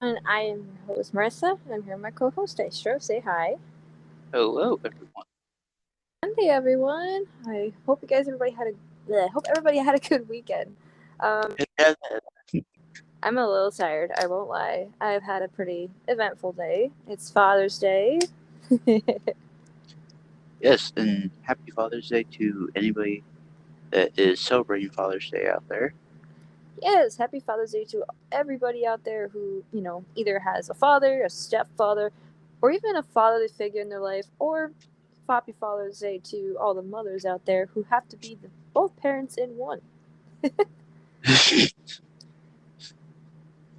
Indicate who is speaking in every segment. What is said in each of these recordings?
Speaker 1: And I am your host, Marissa, and I'm here with my co-host, Dystro. Say hi.
Speaker 2: Hello, everyone.
Speaker 1: Monday, everyone. I hope everybody had a good weekend. Um,
Speaker 2: Yeah,
Speaker 1: I'm a little tired. I won't lie. I've had a pretty eventful day. It's Father's Day.
Speaker 2: yes, and happy Father's Day to anybody that is celebrating Father's Day out there.
Speaker 1: Yes, happy Father's Day to everybody out there who either has a father, a stepfather, or even a fatherly figure in their life, or happy Father's Day to all the mothers out there who have to be both parents in one.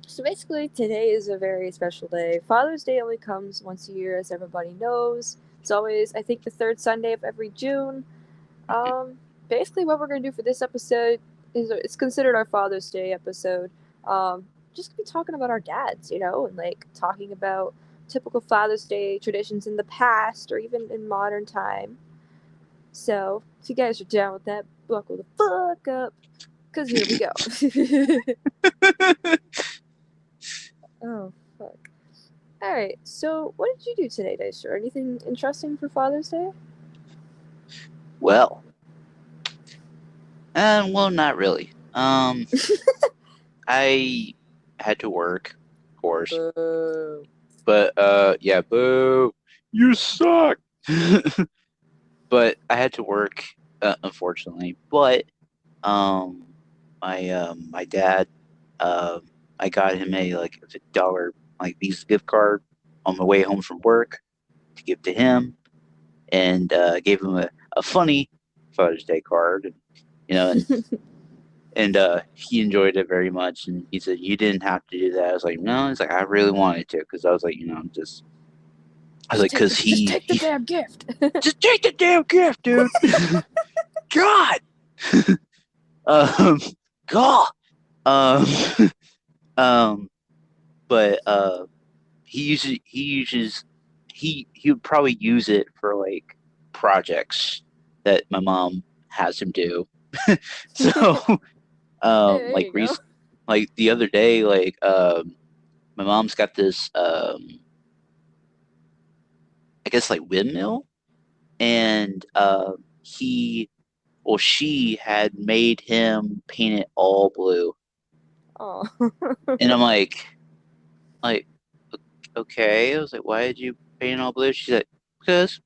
Speaker 1: So basically, today is a very special day. Father's Day only comes once a year, as everybody knows. It's always, I think, the third Sunday of every June. Um, Basically, what we're gonna do for this episode is it's considered our Father's Day episode. Just gonna be talking about our dads, and like talking about typical Father's Day traditions in the past or even in modern time. So, if you guys are down with that, buckle the fuck up, cause here we go. Oh fuck. All right. So, what did you do today, Dicer? Anything interesting for Father's Day?
Speaker 2: Well, well, not really. I had to work, of course,
Speaker 1: Boo.
Speaker 2: but yeah, boo, you suck. But I had to work, unfortunately. But um, my dad, um, I got him a $50 Visa gift card on my way home from work to give to him, and gave him a funny Father's Day card, you know, and he enjoyed it very much. And he said, "You didn't have to do that." I was like, "No." He's like, "I really wanted to," because I was like, just I was like, "Because
Speaker 1: Just
Speaker 2: he
Speaker 1: take the
Speaker 2: he
Speaker 1: damn gift.
Speaker 2: just take the damn gift, dude." God, um, God, um, um, but he would probably use it for like projects that my mom has him do. So
Speaker 1: Hey, there
Speaker 2: like
Speaker 1: you go.
Speaker 2: the other day, my mom's got this I guess like windmill, and he well she had made him paint it all blue.
Speaker 1: Oh.
Speaker 2: And I'm like okay. I was like, why did you paint it all blue? She's like, because.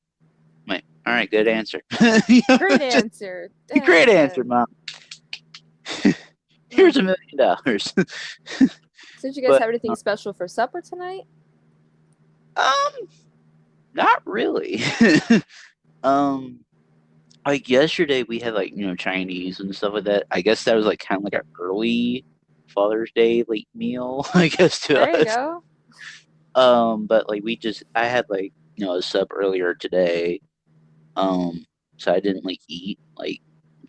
Speaker 2: I'm like, all right, good answer.
Speaker 1: Great
Speaker 2: Just
Speaker 1: answer.
Speaker 2: great
Speaker 1: Dang,
Speaker 2: answer,
Speaker 1: man.
Speaker 2: mom.
Speaker 1: Oh.
Speaker 2: Here's $1 million.
Speaker 1: So, did you guys
Speaker 2: But
Speaker 1: have anything special for supper tonight?
Speaker 2: um, not really. um, like yesterday we had Chinese and stuff like that. I guess that was like kind of like an early Father's Day late meal, I guess to
Speaker 1: There you
Speaker 2: us.
Speaker 1: go.
Speaker 2: But like I had a sub earlier today. So I didn't eat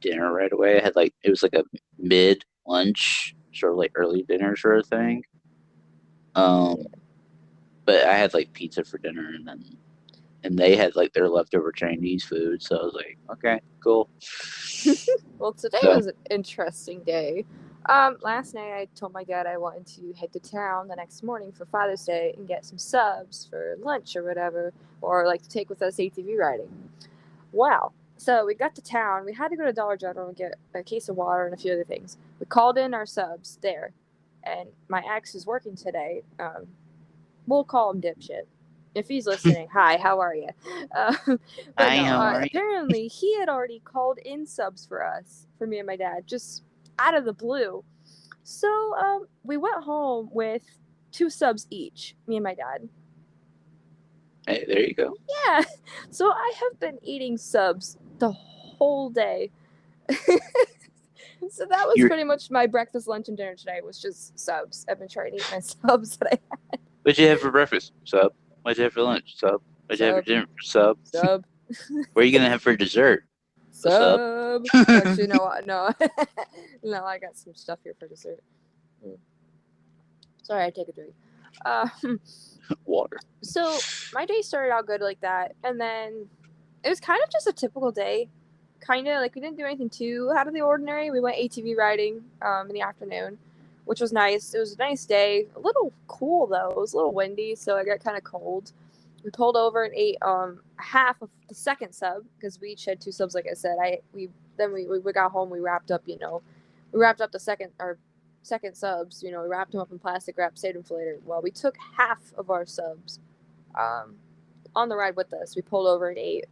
Speaker 2: dinner right away. I had it was like a mid lunch, sort of like early dinner sort of thing.
Speaker 1: Yeah.
Speaker 2: Um, but I had pizza for dinner, and they had their leftover Chinese food. So I was like, okay, cool.
Speaker 1: Well, today
Speaker 2: So
Speaker 1: was an interesting day. Last night I told my dad I wanted to head to town the next morning for Father's Day and get some subs for lunch or whatever, or like to take with us ATV riding. Wow. So we got to town. We had to go to Dollar General and get a case of water and a few other things. We called in our subs there, and my ex is working today. We'll call him dipshit. If he's listening, hi, how are you? But
Speaker 2: hi,
Speaker 1: no,
Speaker 2: how are you?
Speaker 1: apparently he had already called in subs for us, for me and my dad, just out of the blue. So we went home with two subs each, me and my dad.
Speaker 2: Hey, there you go.
Speaker 1: Yeah, so I have been eating subs the whole day. So that was
Speaker 2: You're
Speaker 1: pretty much my breakfast, lunch, and dinner today was just subs. I've been trying to eat my subs that I
Speaker 2: what'd you have for breakfast? Sub. What'd you have for lunch? Sub. What'd you have for
Speaker 1: sub,
Speaker 2: dinner? Sub.
Speaker 1: sub,
Speaker 2: What are you gonna have for dessert? A sub.
Speaker 1: sub. Actually, no, no, no. I got some stuff here for dessert. Mm. Sorry, I take a drink.
Speaker 2: Water.
Speaker 1: So my day started out good like that, and then it was kind of just a typical day. Kind of like we didn't do anything too out of the ordinary. We went ATV riding in the afternoon. which was nice. It was a nice day. A little cool though. It was a little windy, so I got kind of cold. We pulled over and ate half of the second sub because we each had two subs. Like I said, we got home. We wrapped up. We wrapped up the second subs. We wrapped them up in plastic wrap, stayed them for later. Well, we took half of our subs on the ride with us. We pulled over and ate.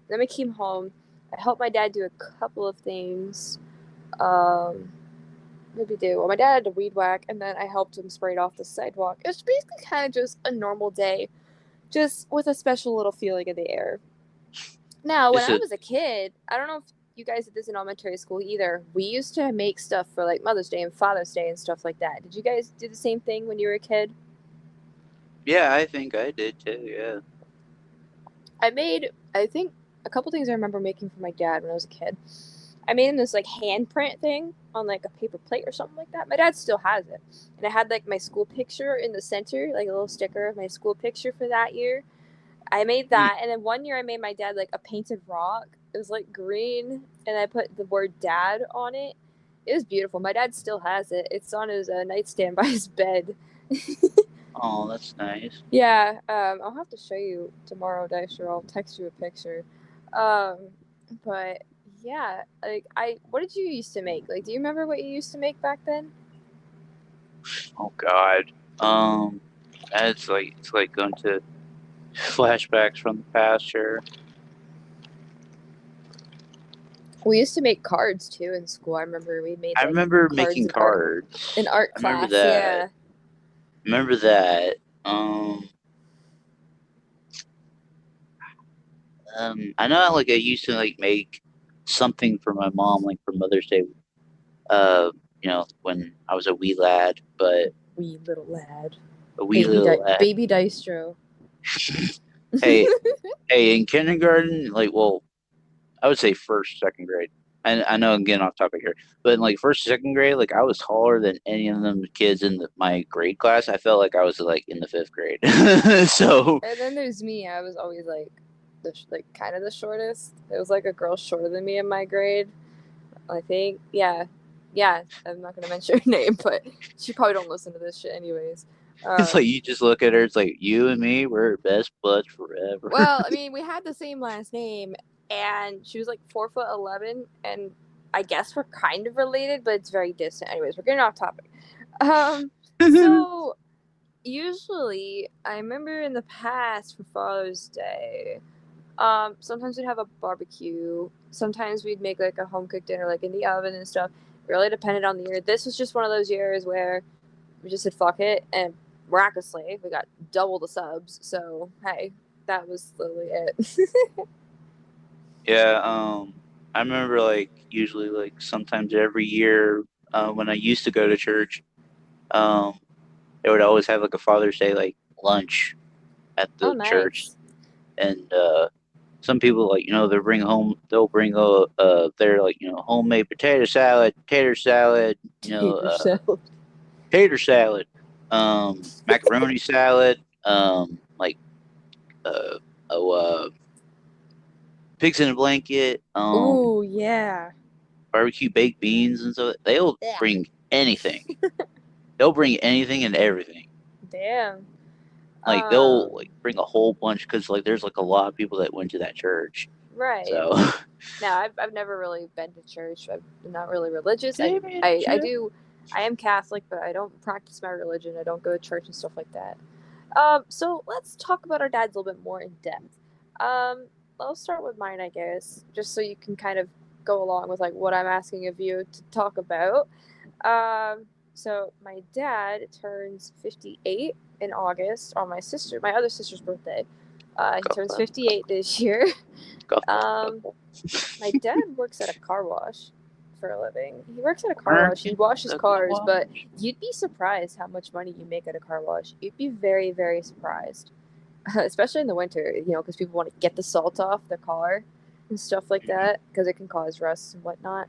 Speaker 1: Then we came home. I helped my dad do a couple of things. What did we do? Well, my dad had to weed whack, and then I helped him spray it off the sidewalk. It was basically kind of just a normal day, just with a special little feeling in the air. Now, when I was a kid, I don't know if you guys did this in elementary school either. We used to make stuff for like Mother's Day and Father's Day and stuff like that. Did you guys do the same thing when you were a kid?
Speaker 2: Yeah, I think I did too. Yeah.
Speaker 1: I think, a couple things I remember making for my dad when I was a kid. I made him this like handprint thing on like a paper plate or something like that. My dad still has it, and I had like my school picture in the center, like a little sticker of my school picture for that year. I made that, and then one year I made my dad like a painted rock. It was like green, and I put the word "dad" on it. It was beautiful. My dad still has it. It's on his nightstand by his bed.
Speaker 2: Oh, that's nice.
Speaker 1: Yeah, I'll have to show you tomorrow, Dystro. I'll text you a picture. But yeah, what did you used to make? Like, do you remember what you used to make back then?
Speaker 2: Oh God. It's like going to flashbacks from the past here.
Speaker 1: We used to make cards too in school. I remember we made.
Speaker 2: I remember making cards
Speaker 1: in art class.
Speaker 2: I remember that.
Speaker 1: Yeah.
Speaker 2: Remember that. I know like I used to like make something for my mom like for Mother's Day. When I was a wee lad, but
Speaker 1: wee little lad.
Speaker 2: A wee little lad.
Speaker 1: Baby Dystro.
Speaker 2: hey, in kindergarten, like, well, I would say first, second grade. I know I'm getting off topic here, but in like first, second grade, like I was taller than any of them kids in my grade class. I felt like I was like in the fifth grade. So.
Speaker 1: And then there's me. I was always like kind of the shortest. There was like a girl shorter than me in my grade. I think, yeah. I'm not gonna mention her name, but she probably don't listen to this shit anyways.
Speaker 2: It's like you just look at her. It's like you and me, we're best buds forever.
Speaker 1: Well, I mean, we had the same last name, and she was like 4'11", and I guess we're kind of related, but it's very distant. Anyways, we're getting off topic. So usually, I remember in the past for Father's Day, sometimes we'd have a barbecue. Sometimes we'd make like a home cooked dinner, like in the oven and stuff. It really depended on the year. This was just one of those years where we just said fuck it, and miraculously we got double the subs. So hey, that was literally it.
Speaker 2: Yeah, I remember like usually like sometimes every year when I used to go to church, they would always have like a Father's Day like lunch at the church, and some people like they'll bring their like homemade potato salad, tater salad, macaroni salad, like pigs in a blanket,
Speaker 1: oh yeah,
Speaker 2: barbecue baked beans and stuff. They'll bring anything. They'll bring anything and everything.
Speaker 1: Damn.
Speaker 2: Like they'll like bring a whole bunch because like there's like a lot of people that went to that church.
Speaker 1: Right.
Speaker 2: So.
Speaker 1: No, I've never really been to church. I'm not really religious. I am Catholic, but I don't practice my religion. I don't go to church and stuff like that. So let's talk about our dads a little bit more in depth. I'll start with mine, I guess, just so you can kind of go along with like what I'm asking of you to talk about. So my dad turns 58 in August on my other sister's birthday. He turns 58 this year. My dad works at a car wash for a living. He works at a car wash. He washes cars, but you'd be surprised how much money you make at a car wash. You'd be very, very surprised, especially in the winter, because people want to get the salt off the car and stuff like that, because it can cause rust and whatnot.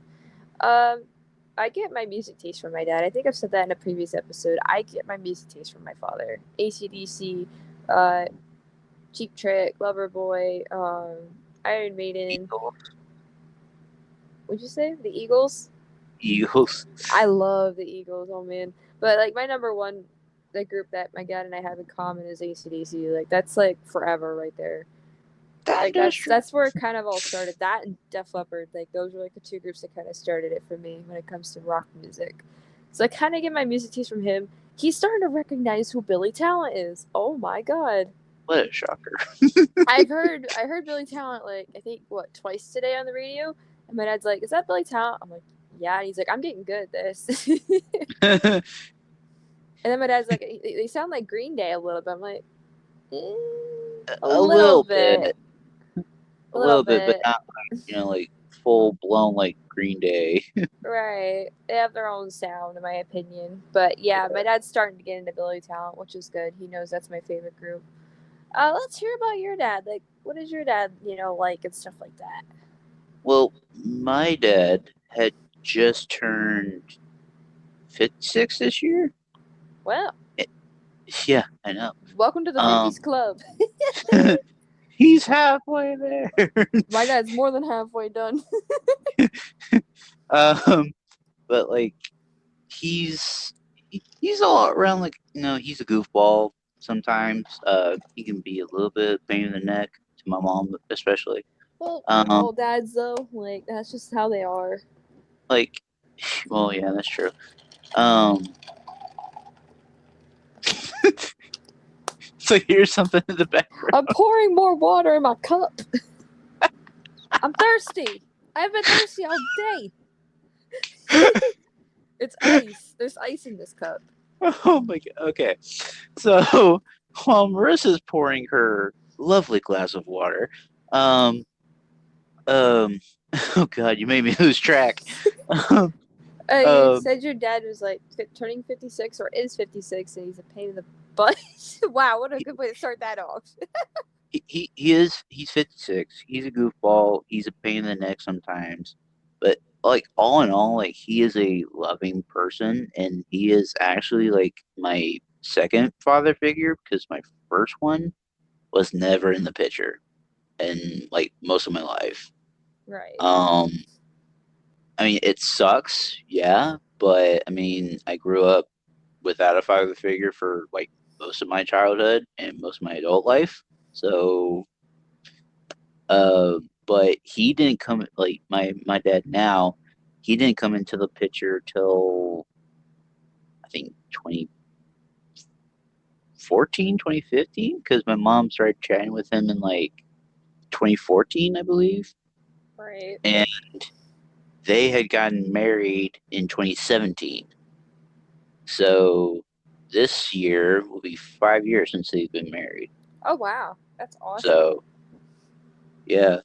Speaker 1: I get my music taste from my dad. I think I've said that in a previous episode. I get my music taste from my father. AC/DC, Cheap Trick, Loverboy, Iron Maiden.
Speaker 2: Eagles.
Speaker 1: What'd you say? The Eagles?
Speaker 2: Eagles.
Speaker 1: I love the Eagles. Oh man, But like my number one, the group that my dad and I have in common is AC/DC. Like that's like forever right there.
Speaker 2: That
Speaker 1: Like
Speaker 2: is
Speaker 1: that's
Speaker 2: true.
Speaker 1: that's where it kind of all started. That and Def Leppard, like those were like the two groups that kind of started it for me when it comes to rock music. So I kind of get my music taste from him. He's starting to recognize who Billy Talent is. Oh my god!
Speaker 2: What a shocker.
Speaker 1: I heard Billy Talent like I think what twice today on the radio, and my dad's like, "Is that Billy Talent?" I'm like, "Yeah," and he's like, "I'm getting good at this." And then my dad's like, "They sound like Green Day a little bit." I'm like, a
Speaker 2: A
Speaker 1: little
Speaker 2: little
Speaker 1: bit,
Speaker 2: bit.
Speaker 1: a
Speaker 2: A
Speaker 1: little
Speaker 2: little bit, but
Speaker 1: bit.
Speaker 2: not like, like full blown like Green Day.
Speaker 1: Right. They have their own sound, in my opinion. But yeah,
Speaker 2: Yeah.
Speaker 1: my dad's starting to get into Billy Talent, which is good. He knows that's my favorite group. Let's hear about your dad. Like, what is your dad, like and stuff like that?
Speaker 2: Well, my dad had just turned 56 this year.
Speaker 1: Well,
Speaker 2: Eh, Yeah, I know.
Speaker 1: welcome to the
Speaker 2: Um,
Speaker 1: 50s club.
Speaker 2: he's halfway there.
Speaker 1: My dad's more than halfway done.
Speaker 2: um, but like he's all around like he's a goofball sometimes. He can be a little bit pain in the neck to my mom especially.
Speaker 1: Well, aren't
Speaker 2: Um,
Speaker 1: all dads though? Like, that's just how they are.
Speaker 2: like, well, yeah, that's true. Um, so here's something in the background.
Speaker 1: I'm pouring more water in my cup. I'm thirsty. I've been thirsty all day. It's ice. There's ice in this cup.
Speaker 2: Oh my god. Okay, so while Marissa's pouring her lovely glass of water, um, um, oh god, you made me lose track. Um,
Speaker 1: You
Speaker 2: um,
Speaker 1: said your dad was like turning 56 or is 56 and he's a pain in the butt. Wow, what a good way to start that off.
Speaker 2: he's 56. He's a goofball. He's a pain in the neck sometimes, but like all in all, like he is a loving person, and he is actually like my second father figure because my first one was never in the picture in like most of my life.
Speaker 1: Right.
Speaker 2: Um, I mean, it sucks, yeah, but I mean, I grew up without a father figure for like most of my childhood and most of my adult life. So, but he didn't come like my dad now. He didn't come into the picture till I think 2014, 2015, because my mom started chatting with him in like 2014, I believe,
Speaker 1: Right.
Speaker 2: and they had gotten married in 2017. So this year will be 5 years since they've been married.
Speaker 1: Oh, wow. That's awesome.
Speaker 2: So yeah,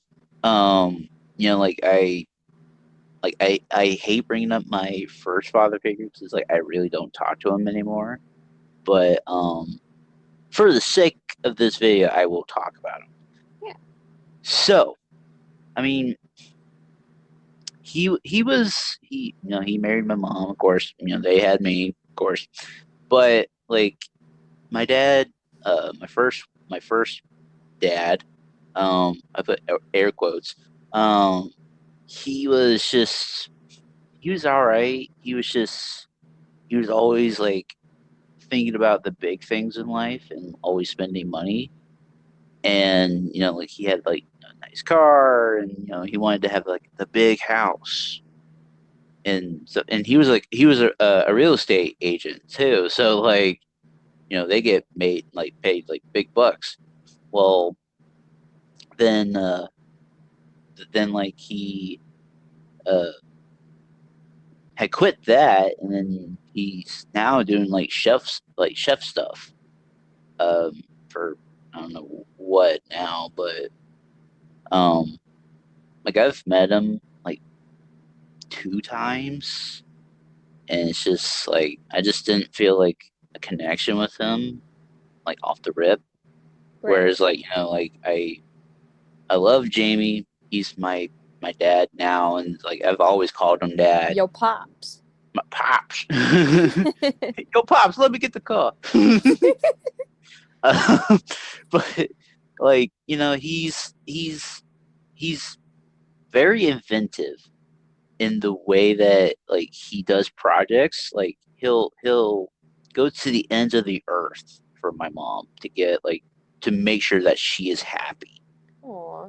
Speaker 2: like I hate bringing up my first father figure because like I really don't talk to him anymore. But for the sake of this video, I will talk about him.
Speaker 1: Yeah.
Speaker 2: So, I mean, he married my mom, of course. They had me, of course. But like my dad, my first dad, I put air quotes. Um, he was just he was all right. He was always like thinking about the big things in life and always spending money. And like he had like a nice car, and he wanted to have like the big house. And he was a real estate agent too. So like they get paid like big bucks. Well, then like he uh had quit that, and then he's now doing like chef stuff for I don't know what now, but um like I've met him like 2 times, and it's just like I just didn't feel like a connection with him like off the rip.
Speaker 1: Right.
Speaker 2: Whereas like like I love Jamie. He's my dad now, and like I've always called him dad.
Speaker 1: Yo, pops.
Speaker 2: My pops. Yo, pops, let me get the car. Um, but like he's very inventive in the way that like he does projects. Like he'll go to the ends of the earth for my mom to get like to make sure that she is happy.
Speaker 1: Aw.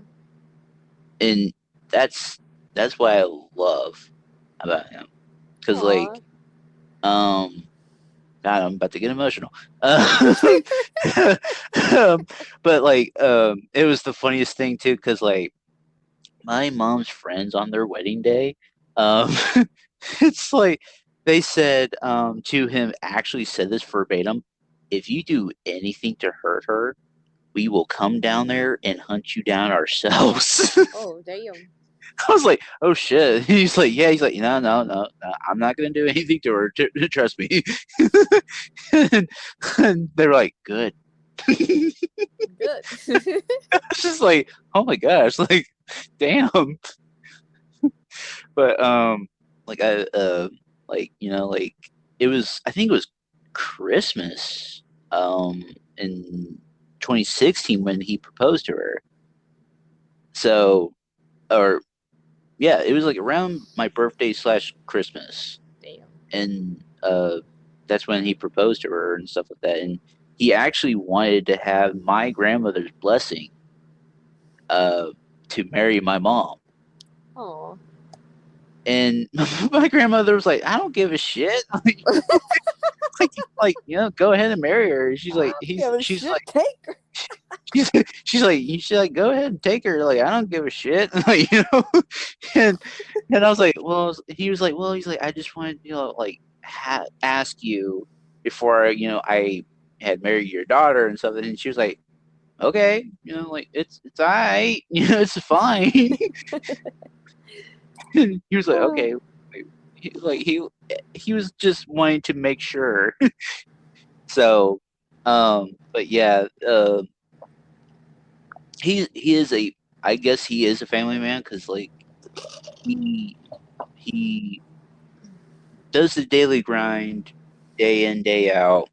Speaker 2: And that's what I love about him. Cause
Speaker 1: Aw.
Speaker 2: um God, I'm about to get emotional. Um, but it was the funniest thing too, because like my mom's friends on their wedding day, um, it's like they said to him, actually said this verbatim: if you do anything to hurt her, we will come down there and hunt you down ourselves.
Speaker 1: Oh, damn.
Speaker 2: I was like, oh shit. He's like, yeah. He's like, no, no, no, no. I'm not gonna do anything to her. Trust me. and, and they're like, good.
Speaker 1: Good.
Speaker 2: It's just like, oh my gosh, like, damn. But like I like like it was. I think it was Christmas in 2016 when he proposed to her. So or yeah, it was like around my birthday slash Christmas,
Speaker 1: Damn.
Speaker 2: and that's when he proposed to her and stuff like that. And he actually wanted to have my grandmother's blessing uh, to marry my mom.
Speaker 1: Aw.
Speaker 2: And my grandmother was like, "I don't give a shit. like, go ahead and marry her." She's like,
Speaker 1: Yeah,
Speaker 2: she's
Speaker 1: shit,
Speaker 2: like,
Speaker 1: take her.
Speaker 2: she's like, you should like go ahead and take her. Like, I don't give a shit. Like, and I was like, well, he was like, well, he's like, I just wanted like ask you before I had married your daughter and stuff. And she was like, okay, like it's all right, it's fine. And he was like,
Speaker 1: Oh.
Speaker 2: okay, he was just wanting to make sure. So, but yeah, he is a I guess he is a family man because like he does the daily grind day in day out,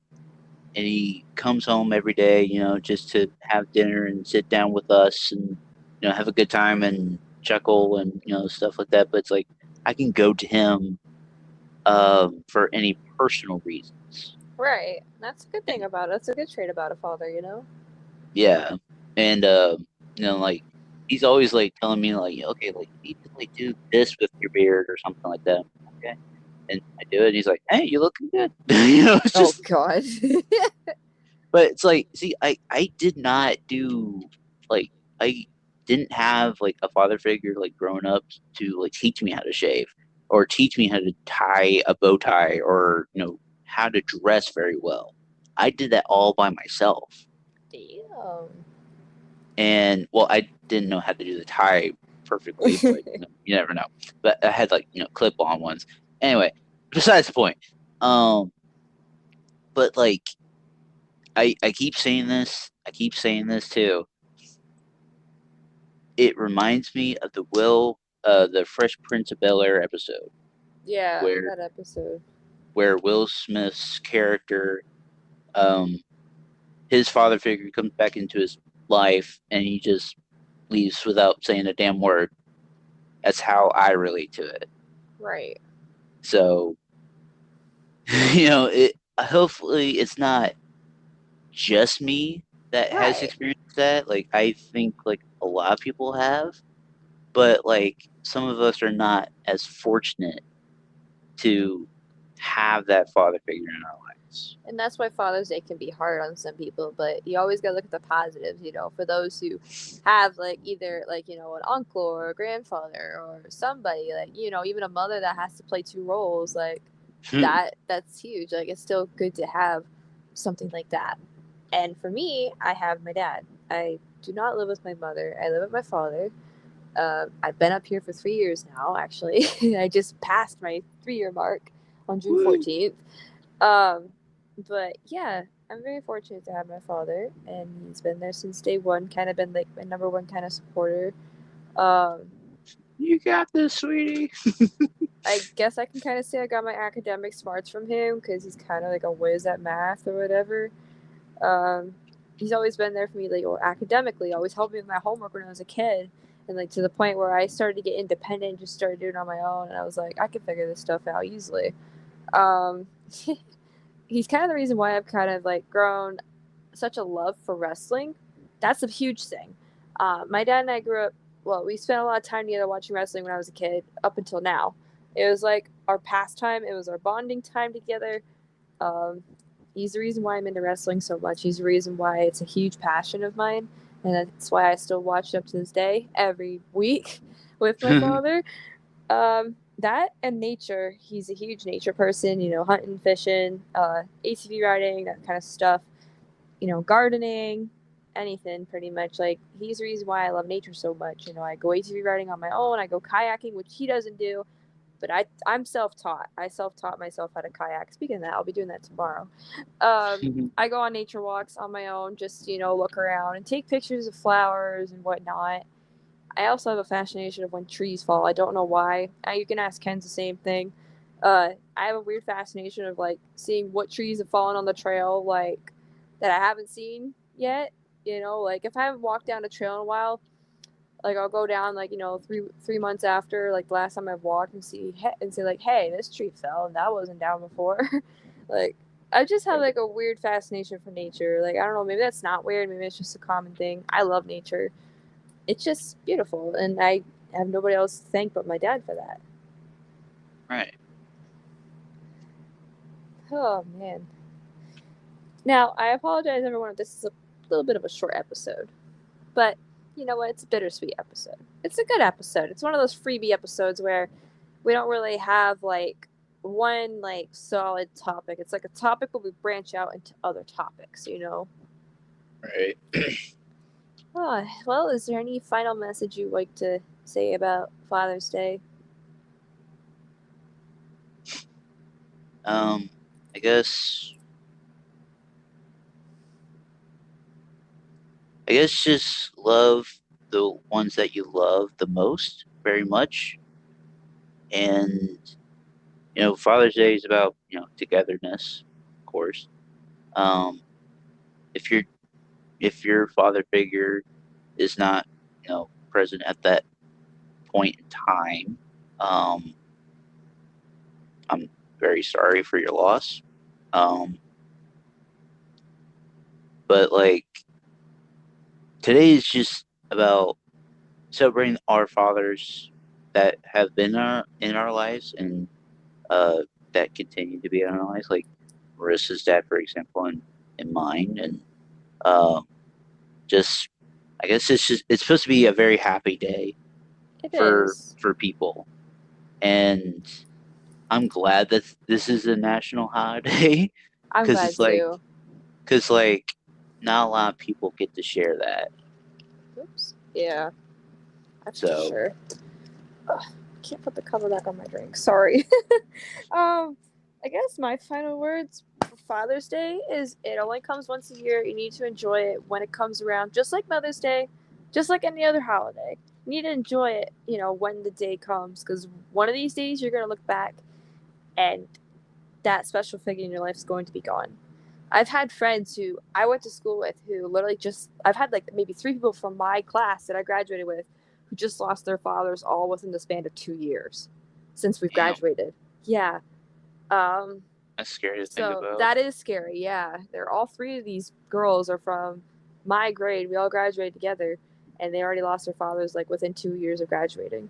Speaker 2: and he comes home every day just to have dinner and sit down with us and have a good time and chuckle and stuff like that. But it's like I can go to him for any personal reasons.
Speaker 1: Right. That's a good thing
Speaker 2: And
Speaker 1: about it. That's a good trait about a father, you know?
Speaker 2: yeah, and like he's always like telling me like, okay, like you need to like do this with your beard or something like that. Okay, and I do it. And he's like, hey, you looking good. It's
Speaker 1: Oh,
Speaker 2: just,
Speaker 1: God.
Speaker 2: but it's like, see, I did not do like I didn't have like a father figure like growing up to like teach me how to shave or teach me how to tie a bow tie or how to dress very well. I did that all by myself.
Speaker 1: Damn.
Speaker 2: And well, I didn't know how to do the tie perfectly, but you never know. But I had like clip on ones. Anyway, besides the point. But like I keep saying this. I keep saying this too. It reminds me of the Fresh Prince of Bel-Air episode
Speaker 1: Yeah,
Speaker 2: where
Speaker 1: that episode.
Speaker 2: Will Smith's character, um, his father figure comes back into his life and he just leaves without saying a damn word. That's how I relate to it.
Speaker 1: Right.
Speaker 2: So, it hopefully it's not just me that has
Speaker 1: Right.
Speaker 2: experienced that. Like I think like a lot of people have, but like some of us are not as fortunate to have that father figure in our lives.
Speaker 1: And that's why Father's Day can be hard on some people, but you always gotta look at the positives, you know, for those who have like either like, you know, an uncle or a grandfather or somebody, like, you know, even a mother that has to play two roles, like that's huge. Like it's still good to have something like that. And for me, I have my dad. I do not live with my mother. I live with my father. I've been up here for 3 years now, actually. I just passed my 3 year mark on June
Speaker 2: Woo.
Speaker 1: 14th. Um, but yeah, I'm very fortunate to have my father, and he's been there since day one, kind of been like my number one kind of supporter. Um,
Speaker 2: You got this, sweetie.
Speaker 1: I guess I can kind of say I got my academic smarts from him because he's kind of like a whiz at math or whatever. Um, he's always been there for me, like academically, always helped me with my homework when I was a kid, and like to the point where I started to get independent, just started doing it on my own, and I was like, I can figure this stuff out easily. Um, he's kind of the reason why I've kind of like grown such a love for wrestling. That's a huge thing. My dad and I grew up. Well, we spent a lot of time together watching wrestling when I was a kid, up until now. It was like our pastime. It was our bonding time together. Um, he's the reason why I'm into wrestling so much. He's the reason why it's a huge passion of mine, and that's why I still watch it up to this day every week with my father. That and nature. He's a huge nature person. Hunting, fishing, ATV riding, that kind of stuff. Gardening, anything pretty much. Like he's the reason why I love nature so much. I go ATV riding on my own. I go kayaking, which he doesn't do. But I'm self-taught. I self-taught myself how to kayak. Speaking of that, I'll be doing that tomorrow. I go on nature walks on my own, just look around and take pictures of flowers and whatnot. I also have a fascination of when trees fall. I don't know why. You can ask Ken the same thing. I have a weird fascination of like seeing what trees have fallen on the trail, like that I haven't seen yet. Like if I haven't walked down a trail in a while, like I'll go down like 3 months after like the last time I've walked and say like, hey, this tree fell and that wasn't down before. Like I just have like a weird fascination for nature. Like I don't know, maybe that's not weird. Maybe it's just a common thing. I love nature. It's just beautiful, and I have nobody else to thank but my dad for that.
Speaker 2: Right.
Speaker 1: Oh man. Now I apologize, everyone, if this is a little bit of a short episode, but you know what? It's a bittersweet episode. It's a good episode. It's one of those freebie episodes where we don't really have like one like solid topic. It's like a topic, but we branch out into other topics.
Speaker 2: Right.
Speaker 1: Oh, well, is there any final message you'd like to say about Father's Day?
Speaker 2: I guess just love the ones that you love the most very much. And Father's Day is about, togetherness, of course. Um if your father figure is not, present at that point in time, I'm very sorry for your loss. But like today is just about celebrating our fathers that have been in our lives, and that continue to be in our lives, like Marissa's dad, for example, and mine. And um, just, I guess it's supposed to be a very happy day
Speaker 1: It
Speaker 2: for
Speaker 1: is.
Speaker 2: people, and I'm glad that this is a national holiday
Speaker 1: I'm
Speaker 2: because
Speaker 1: glad too.
Speaker 2: not a lot of people get to share that.
Speaker 1: Oops. Yeah, that's for
Speaker 2: So
Speaker 1: sure. Ugh, can't put the cover back on my drink. Sorry. I guess my final words for Father's Day is it only comes once a year. You need to enjoy it when it comes around, just like Mother's Day, just like any other holiday. You need to enjoy it, when the day comes, because one of these days you're gonna look back and that special figure in your life is going to be gone. I've had friends who I went to school with who literally I've had like maybe 3 people from my class that I graduated with who just lost their fathers all within the span of 2 years since we've
Speaker 2: damn,
Speaker 1: graduated. Yeah. Um,
Speaker 2: that's scary to think
Speaker 1: so
Speaker 2: about.
Speaker 1: that is scary. Yeah. They're all three of these girls are from my grade. We all graduated together and they already lost their fathers like within 2 years of graduating.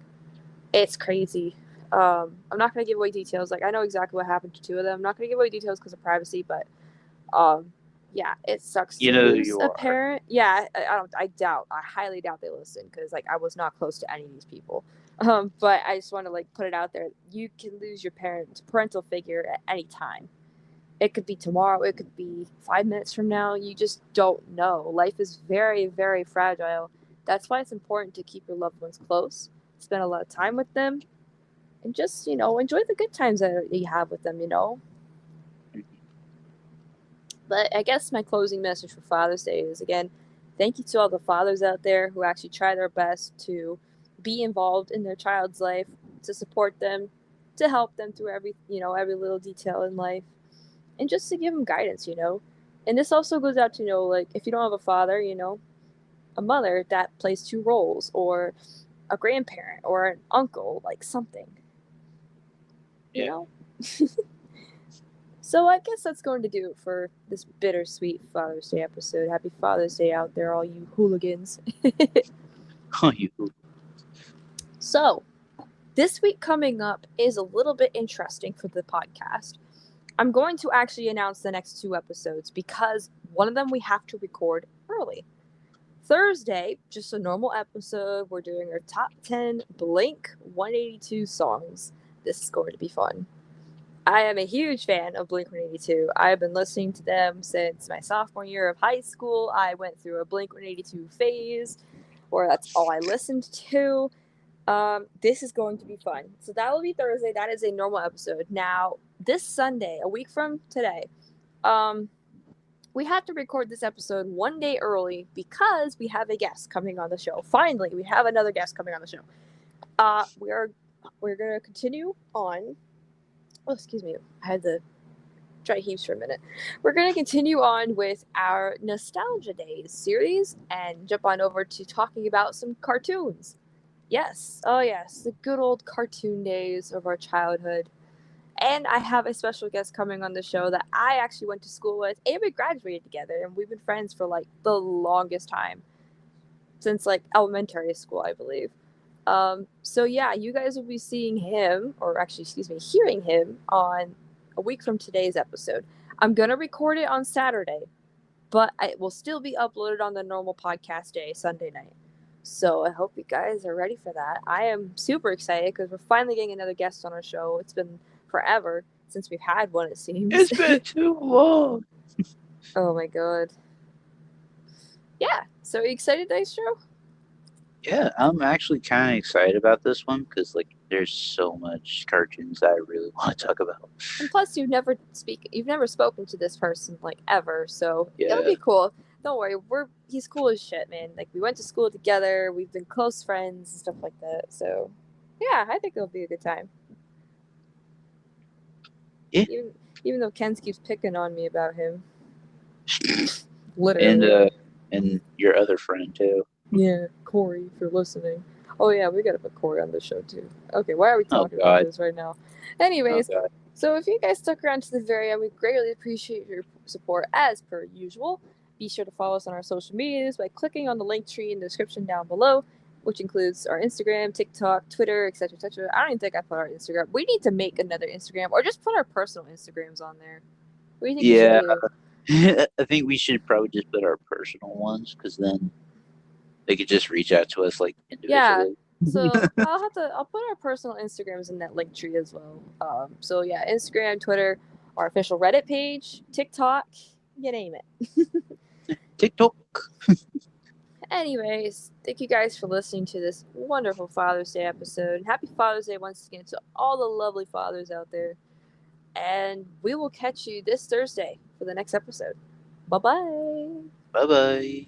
Speaker 1: It's crazy. I'm not going to give away details. Like, I know exactly what happened to two of them. I'm not going to give away details because of privacy, but yeah, it sucks
Speaker 2: You
Speaker 1: to
Speaker 2: know who
Speaker 1: lose
Speaker 2: you
Speaker 1: a
Speaker 2: are.
Speaker 1: parent. Yeah, I highly doubt they listen because like I was not close to any of these people. But I just want to like put it out there. You can lose your parental figure at any time. It could be tomorrow. It could be 5 minutes from now. You just don't know. Life is very, very fragile. That's why it's important to keep your loved ones close, spend a lot of time with them, and just enjoy the good times that you have with them. But I guess my closing message for Father's Day is again, thank you to all the fathers out there who actually try their best to be involved in their child's life, to support them, to help them through every little detail in life, and just to give them guidance. And this also goes out to like if you don't have a father, a mother that plays two roles, or a grandparent, or an uncle, like something, you
Speaker 2: Yeah.
Speaker 1: know. So I guess that's going to do it for this bittersweet Father's Day episode. Happy Father's Day out there, all you hooligans.
Speaker 2: Oh, you.
Speaker 1: So, this week coming up is a little bit interesting for the podcast. I'm going to actually announce the next 2 episodes because one of them we have to record early. Thursday, just a normal episode. We're doing our top 10 Blink 182 songs. This is going to be fun. I am a huge fan of Blink 182. I've been listening to them since my sophomore year of high school. I went through a Blink 182 phase where that's all I listened to. This is going to be fun. So that will be Thursday. That is a normal episode. Now, this Sunday, a week from today, we have to record this episode 1 day early because we have a guest coming on the show. Finally, we have another guest coming on the show. We're gonna continue on. Oh, excuse me. I had the dry heaves for a minute. We're gonna continue on with our Nostalgia Days series and jump on over to talking about some cartoons. Yes, oh yes, the good old cartoon days of our childhood. And I have a special guest coming on the show that I actually went to school with, and we graduated together, and we've been friends for like the longest time, since like elementary school, I believe. So yeah, you guys will be seeing him, or actually, excuse me, hearing him on a week from today's episode. I'm gonna record it on Saturday, but it will still be uploaded on the normal podcast day, Sunday night. So I hope you guys are ready for that. I am super excited because we're finally getting another guest on our show. It's been forever since we've had one, it seems.
Speaker 2: It's been too long.
Speaker 1: Oh my god. Yeah. So are you excited, Dystro?
Speaker 2: Yeah, I'm actually kind of excited about this one because like there's so much cartoons that I really want to talk about.
Speaker 1: And plus, you've never spoken to this person like ever, so
Speaker 2: Yeah.
Speaker 1: it'll be cool. Don't worry, he's cool as shit, man. Like we went to school together, we've been close friends and stuff like that. So, yeah, I think it'll be a good time.
Speaker 2: Yeah.
Speaker 1: Even though Ken keeps picking on me about him, literally.
Speaker 2: And your other friend too.
Speaker 1: Yeah, Corey, if you're listening. Oh yeah, we gotta put Corey on the show too. Okay, why are we talking about this right now? Anyways, so if you guys stuck around to the very end, we greatly appreciate your support as per usual. Be sure to follow us on our social medias by clicking on the link tree in the description down below, which includes our Instagram, TikTok, Twitter, etc., etc. I don't even think I put our Instagram. We need to make another Instagram, or just put our personal Instagrams on there. What do you think we should do?
Speaker 2: I think we should probably just put our personal ones because then they could just reach out to us like individually.
Speaker 1: Yeah. So I'll put our personal Instagrams in that link tree as well. So yeah, Instagram, Twitter, our official Reddit page, TikTok, you name it.
Speaker 2: TikTok.
Speaker 1: Anyways, thank you guys for listening to this wonderful Father's Day episode. Happy Father's Day once again to all the lovely fathers out there. And we will catch you this Thursday for the next episode. Bye-bye.
Speaker 2: Bye-bye.